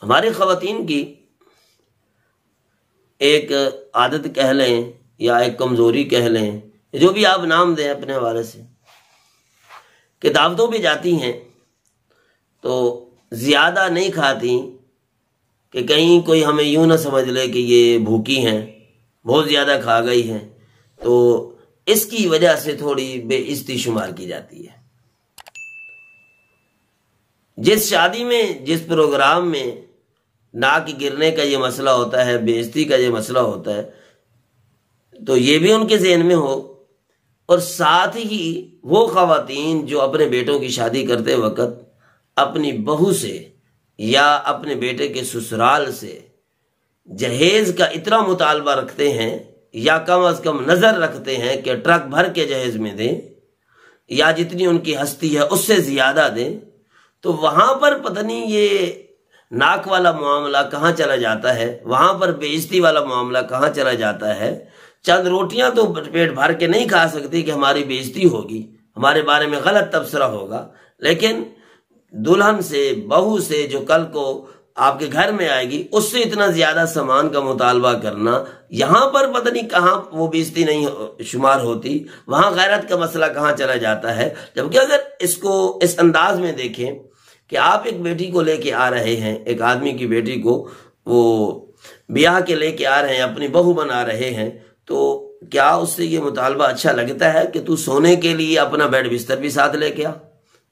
हमारी ख़वातीन की एक आदत कह लें या एक कमज़ोरी कह लें, जो भी आप नाम दें अपने हवाले से, कि दावतों पे जाती हैं तो ज़्यादा नहीं खाती कि कहीं कोई हमें यूं ना समझ ले कि ये भूखी हैं, बहुत ज़्यादा खा गई हैं, तो इसकी वजह से थोड़ी बेइज्जती शुमार की जाती है। जिस शादी में, जिस प्रोग्राम में नाक गिरने का ये मसला होता है, बेइज्जती का ये मसला होता है, तो ये भी उनके ज़हन में हो। और साथ ही वो ख़वातीन जो अपने बेटों की शादी करते वक्त अपनी बहू से या अपने बेटे के ससुराल से जहेज का इतना मुतालबा रखते हैं या कम अज कम नज़र रखते हैं कि ट्रक भर के जहेज में दें या जितनी उनकी हस्ती है उससे ज़्यादा दें, तो वहाँ पर पता नहीं ये नाक वाला मामला कहाँ चला जाता है, वहाँ पर बेइज्जती वाला मामला कहाँ चला जाता है। चंद रोटियां तो पेट भर के नहीं खा सकती कि हमारी बेइज्जती होगी, हमारे बारे में गलत तबसरा होगा, लेकिन दुल्हन से, बहू से जो कल को आपके घर में आएगी उससे इतना ज्यादा सामान का मुतालबा करना, यहाँ पर पता नहीं कहाँ वो बेइज्जती नहीं शुमार होती, वहां गैरत का मसला कहाँ चला जाता है। जबकि अगर इसको इस अंदाज में देखें कि आप एक बेटी को लेके आ रहे हैं, एक आदमी की बेटी को वो ब्याह के लेके आ रहे हैं, अपनी बहू बना रहे हैं, तो क्या उससे ये मुतालबा अच्छा लगता है कि तू सोने के लिए अपना बेड बिस्तर भी साथ लेके आ,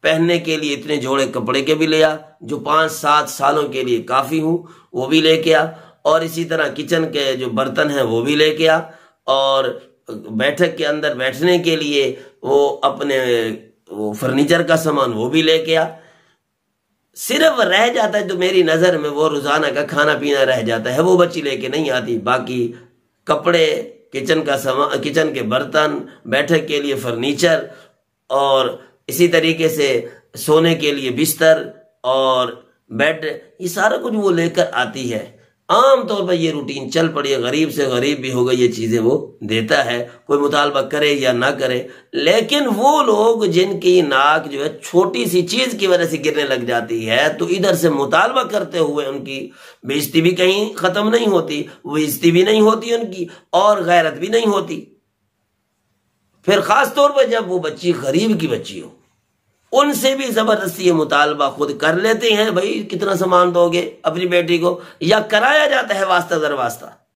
पहनने के लिए इतने जोड़े कपड़े के भी ले आ जो 5-7 सालों के लिए काफ़ी हूँ वो भी लेके आ, और इसी तरह किचन के जो बर्तन हैं वो भी लेके आ, और बैठक के अंदर बैठने के लिए वो अपने वो फर्नीचर का सामान वो भी लेके आ। सिर्फ रह जाता है तो मेरी नज़र में वो रोज़ाना का खाना पीना रह जाता है, वो बच्ची लेके नहीं आती। बाकी कपड़े, किचन का सामान, किचन के बर्तन, बैठक के लिए फर्नीचर और इसी तरीके से सोने के लिए बिस्तर और बेड, ये सारा कुछ वो लेकर आती है। आम तौर पर ये रूटीन चल पड़ी है, गरीब से गरीब भी होगा ये चीज़ें वो देता है, कोई मुतालबा करे या ना करे। लेकिन वो लोग जिनकी नाक जो है छोटी सी चीज़ की वजह से गिरने लग जाती है, तो इधर से मुतालबा करते हुए उनकी बेइज्जती भी कहीं ख़त्म नहीं होती, बेइज्जती भी नहीं होती उनकी, और गैरत भी नहीं होती। फिर ख़ास तौर पर जब वो बच्ची गरीब की बच्ची हो, उनसे भी जबरदस्ती ये मुतालबा खुद कर लेते हैं, भाई कितना सामान दोगे अपनी बेटी को, या कराया जाता है वास्ता दर वास्ता।